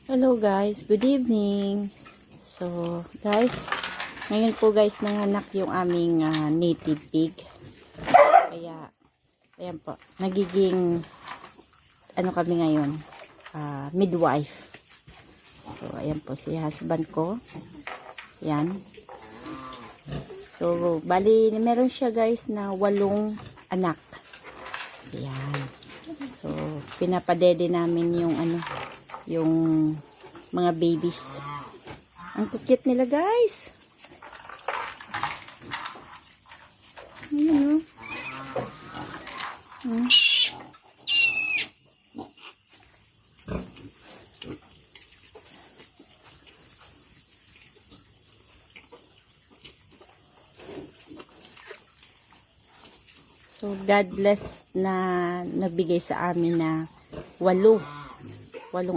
Hello guys, good evening. So guys, ngayon po guys nanganak yung aming native pig. Kaya ayan po, nagiging ano kami ngayon, midwife. So ayan po si husband ko. Yan. So bali meron siya guys na 8 anak. Ayan. So pinapadede namin yung yung mga babies. Ang cute nila guys. Ayan, oh. So God bless na nabigay sa amin na 8